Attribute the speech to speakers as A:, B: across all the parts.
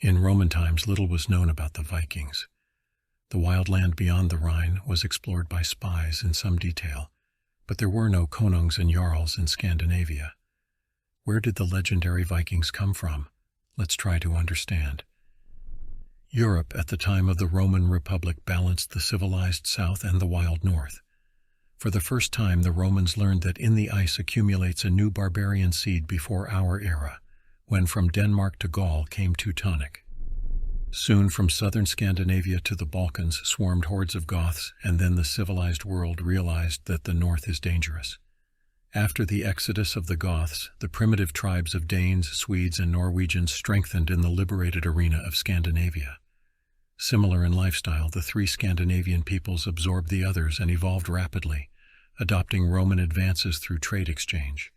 A: In Roman times, little was known about the Vikings. The wild land beyond the Rhine was explored by spies in some detail, but there were no konungs and jarls in Scandinavia. Where did the legendary Vikings come from? Let's try to understand. Europe at the time of the Roman Republic balanced the civilized south and the wild north. For the first time, the Romans learned that in the ice accumulates a new barbarian seed before our era, when from Denmark to Gaul came Teutonic. Soon from southern Scandinavia to the Balkans swarmed hordes of Goths, and then the civilized world realized that the north is dangerous. After the exodus of the Goths, the primitive tribes of Danes, Swedes, and Norwegians strengthened in the liberated arena of Scandinavia. Similar in lifestyle, the three Scandinavian peoples absorbed the others and evolved rapidly, adopting Roman advances through trade exchange.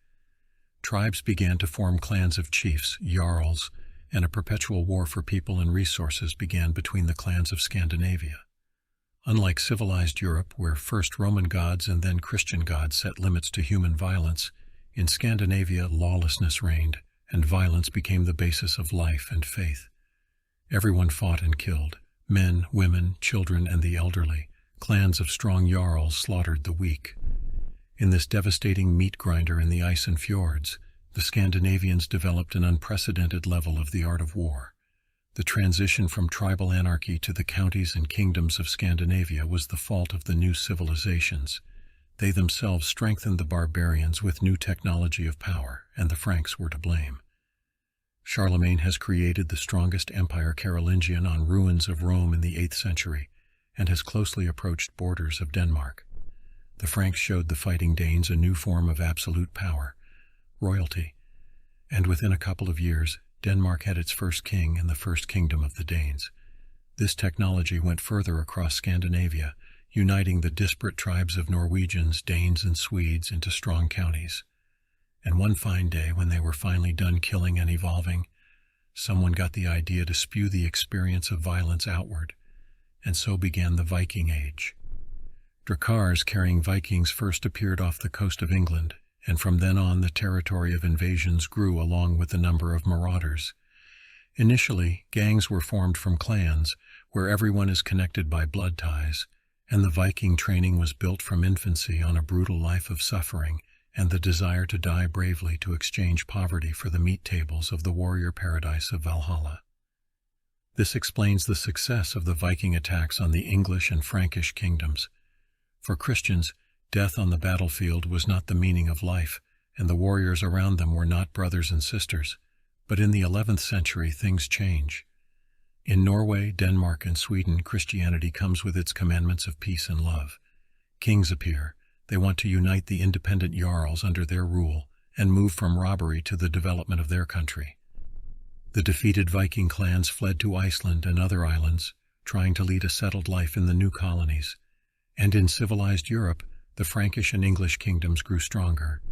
A: Tribes began to form clans of chiefs, jarls, and a perpetual war for people and resources began between the clans of Scandinavia. Unlike civilized Europe, where first Roman gods and then Christian gods set limits to human violence, in Scandinavia lawlessness reigned, and violence became the basis of life and faith. Everyone fought and killed. Men, women, children, and the elderly. Clans of strong jarls slaughtered the weak. In this devastating meat grinder in the ice and fjords, the Scandinavians developed an unprecedented level of the art of war. The transition from tribal anarchy to the counties and kingdoms of Scandinavia was the fault of the new civilizations. They themselves strengthened the barbarians with new technology of power, and the Franks were to blame. Charlemagne has created the strongest empire Carolingian on ruins of Rome in the 8th century, and has closely approached borders of Denmark. The Franks showed the fighting Danes a new form of absolute power, royalty, and within a couple of years, Denmark had its first king and the first kingdom of the Danes. This technology went further across Scandinavia, uniting the disparate tribes of Norwegians, Danes, and Swedes into strong counties. And one fine day, when they were finally done killing and evolving, someone got the idea to spew the experience of violence outward, and so began the Viking Age. Drakkars carrying Vikings first appeared off the coast of England, and from then on the territory of invasions grew along with the number of marauders. Initially, gangs were formed from clans, where everyone is connected by blood ties, and the Viking training was built from infancy on a brutal life of suffering and the desire to die bravely to exchange poverty for the meat tables of the warrior paradise of Valhalla. This explains the success of the Viking attacks on the English and Frankish kingdoms. For Christians, death on the battlefield was not the meaning of life, and the warriors around them were not brothers and sisters. But in the 11th century, things change. In Norway, Denmark, and Sweden, Christianity comes with its commandments of peace and love. Kings appear. They want to unite the independent jarls under their rule and move from robbery to the development of their country. The defeated Viking clans fled to Iceland and other islands, trying to lead a settled life in the new colonies. And in civilized Europe, the Frankish and English kingdoms grew stronger.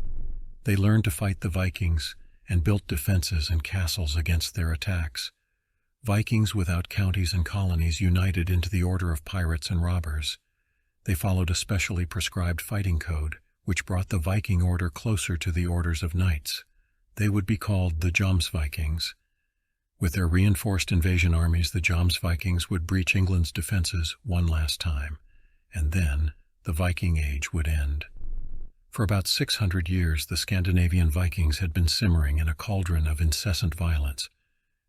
A: They learned to fight the Vikings and built defenses and castles against their attacks. Vikings without counties and colonies united into the order of pirates and robbers. They followed a specially prescribed fighting code, which brought the Viking order closer to the orders of knights. They would be called the Jomsvikings. With their reinforced invasion armies, the Jomsvikings would breach England's defenses one last time, and then the Viking Age would end. For about 600 years, the Scandinavian Vikings had been simmering in a cauldron of incessant violence.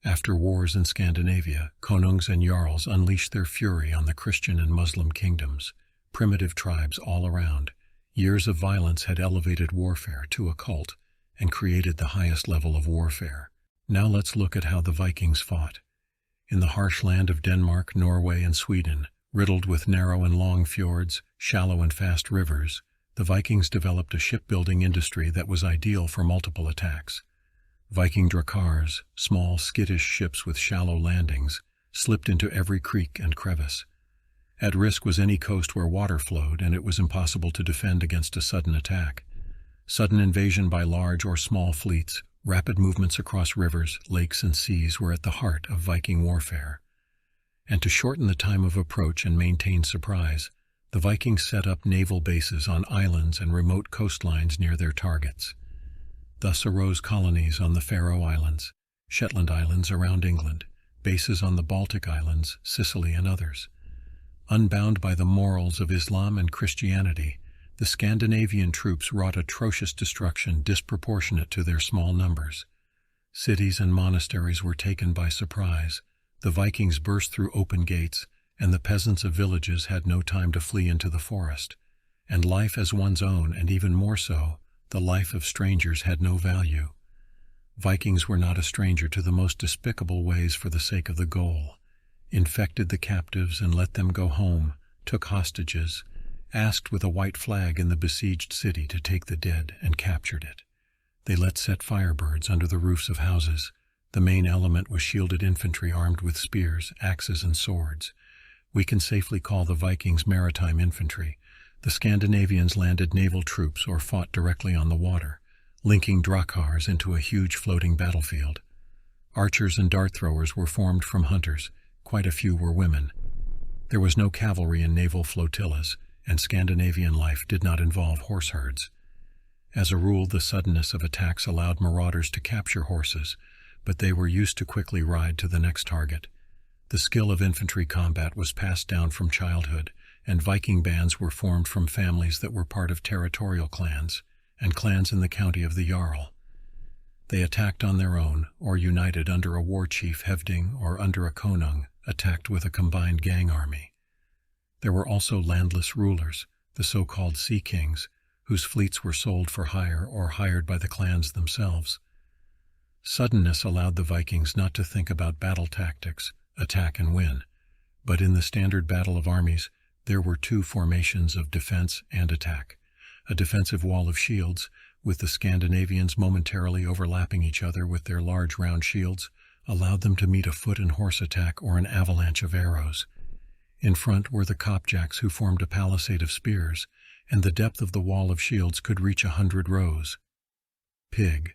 A: After wars in Scandinavia, konungs and jarls unleashed their fury on the Christian and Muslim kingdoms. Primitive tribes all around. Years of violence had elevated warfare to a cult and created the highest level of warfare. Now let's look at how the Vikings fought. In the harsh land of Denmark, Norway, and Sweden, riddled with narrow and long fjords, shallow and fast rivers, the Vikings developed a shipbuilding industry that was ideal for multiple attacks. Viking drakkars, small, skittish ships with shallow landings, slipped into every creek and crevice. At risk was any coast where water flowed, and it was impossible to defend against a sudden attack. Sudden invasion by large or small fleets, rapid movements across rivers, lakes, and seas were at the heart of Viking warfare. And to shorten the time of approach and maintain surprise, the Vikings set up naval bases on islands and remote coastlines near their targets. Thus arose colonies on the Faroe Islands, Shetland Islands around England, bases on the Baltic Islands, Sicily, and others. Unbound by the morals of Islam and Christianity, the Scandinavian troops wrought atrocious destruction disproportionate to their small numbers. Cities and monasteries were taken by surprise, the Vikings burst through open gates, and the peasants of villages had no time to flee into the forest. And life as one's own, and even more so, the life of strangers, had no value. Vikings were not a stranger to the most despicable ways for the sake of the goal. Infected the captives and let them go home, took hostages, asked with a white flag in the besieged city to take the dead, and captured it. They let set firebirds under the roofs of houses. The main element was shielded infantry armed with spears, axes, and swords. We can safely call the Vikings maritime infantry. The Scandinavians landed naval troops or fought directly on the water, linking drakkars into a huge floating battlefield. Archers and dart throwers were formed from hunters. Quite a few were women. There was no cavalry in naval flotillas, and Scandinavian life did not involve horse herds. As a rule, the suddenness of attacks allowed marauders to capture horses, but they were used to quickly ride to the next target. The skill of infantry combat was passed down from childhood, and Viking bands were formed from families that were part of territorial clans, and clans in the county of the jarl. They attacked on their own, or united under a war chief Hevding, or under a konung, attacked with a combined gang army. There were also landless rulers, the so-called sea kings, whose fleets were sold for hire or hired by the clans themselves. Suddenness allowed the Vikings not to think about battle tactics, attack and win, but in the standard battle of armies, there were two formations of defense and attack. A defensive wall of shields, with the Scandinavians momentarily overlapping each other with their large round shields, allowed them to meet a foot and horse attack or an avalanche of arrows. In front were the kopjaks, who formed a palisade of spears, and the depth of the wall of shields could reach 100 rows. Pig,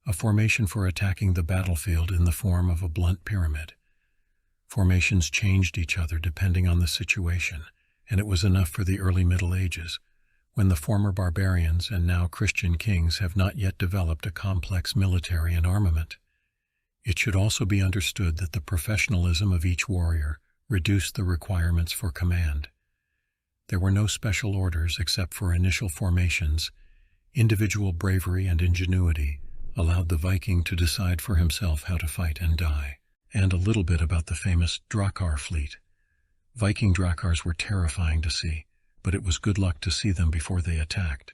A: a formation for attacking the battlefield in the form of a blunt pyramid. Formations changed each other depending on the situation, and it was enough for the early Middle Ages, when the former barbarians and now Christian kings have not yet developed a complex military and armament. It should also be understood that the professionalism of each warrior reduced the requirements for command. There were no special orders except for initial formations. Individual bravery and ingenuity allowed the Viking to decide for himself how to fight and die. And a little bit about the famous drakkar fleet. Viking drakkars were terrifying to see, but it was good luck to see them before they attacked.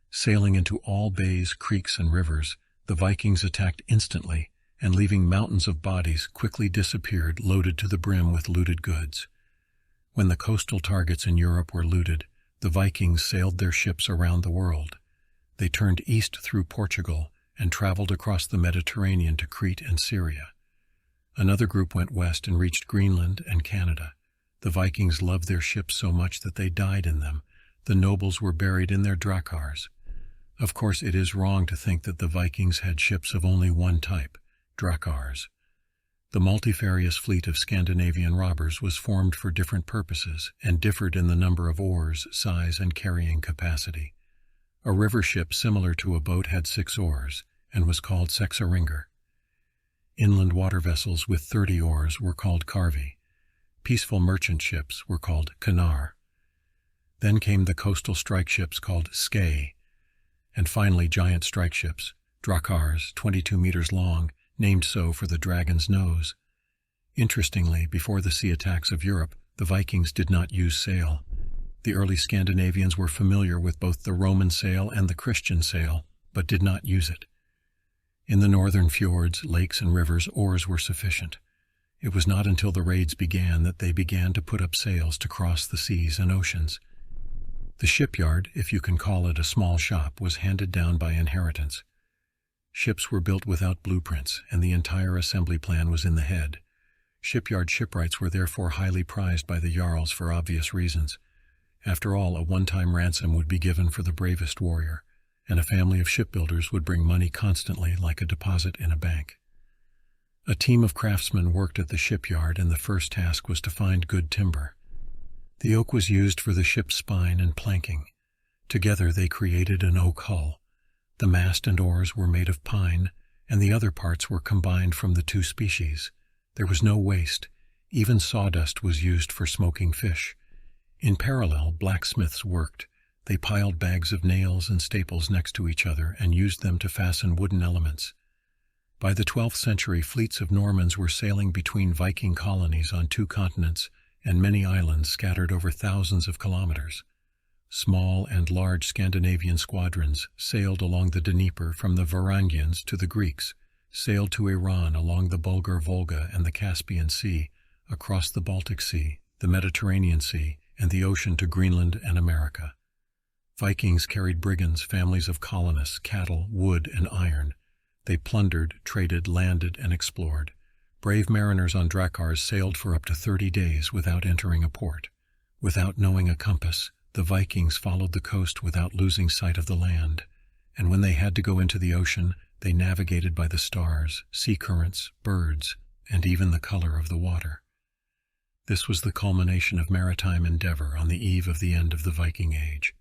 A: Sailing into all bays, creeks, and rivers, the Vikings attacked instantly, and leaving mountains of bodies, quickly disappeared, loaded to the brim with looted goods. When the coastal targets in Europe were looted, the Vikings sailed their ships around the world. They turned east through Portugal and traveled across the Mediterranean to Crete and Syria. Another group went west and reached Greenland and Canada. The Vikings loved their ships so much that they died in them. The nobles were buried in their drakkars. Of course, it is wrong to think that the Vikings had ships of only one type, drakkars. The multifarious fleet of Scandinavian robbers was formed for different purposes and differed in the number of oars, size, and carrying capacity. A river ship similar to a boat had 6 oars and was called sexaringer. Inland water vessels with 30 oars were called karvi. Peaceful merchant ships were called kanar. Then came the coastal strike ships called skei, and finally giant strike ships, drakkars, 22 meters long, named so for the dragon's nose. Interestingly, before the sea attacks of Europe, the Vikings did not use sail. The early Scandinavians were familiar with both the Roman sail and the Christian sail, but did not use it. In the northern fjords, lakes, and rivers, oars were sufficient. It was not until the raids began that they began to put up sails to cross the seas and oceans. The shipyard, if you can call it a small shop, was handed down by inheritance. Ships were built without blueprints, and the entire assembly plan was in the head. Shipyard shipwrights were therefore highly prized by the jarls for obvious reasons. After all, a one-time ransom would be given for the bravest warrior, and a family of shipbuilders would bring money constantly like a deposit in a bank. A team of craftsmen worked at the shipyard, and the first task was to find good timber. The oak was used for the ship's spine and planking. Together they created an oak hull. The mast and oars were made of pine, and the other parts were combined from the two species. There was no waste. Even sawdust was used for smoking fish. In parallel, blacksmiths worked. They piled bags of nails and staples next to each other and used them to fasten wooden elements. By the 12th century, fleets of Normans were sailing between Viking colonies on 2 continents and many islands scattered over thousands of kilometers. Small and large Scandinavian squadrons sailed along the Dnieper from the Varangians to the Greeks, sailed to Iran along the Bulgar Volga and the Caspian Sea, across the Baltic Sea, the Mediterranean Sea, and the ocean to Greenland and America. Vikings carried brigands, families of colonists, cattle, wood, and iron. They plundered, traded, landed, and explored. Brave mariners on drakkars sailed for up to 30 days without entering a port. Without knowing a compass, the Vikings followed the coast without losing sight of the land. And when they had to go into the ocean, they navigated by the stars, sea currents, birds, and even the color of the water. This was the culmination of maritime endeavor on the eve of the end of the Viking Age.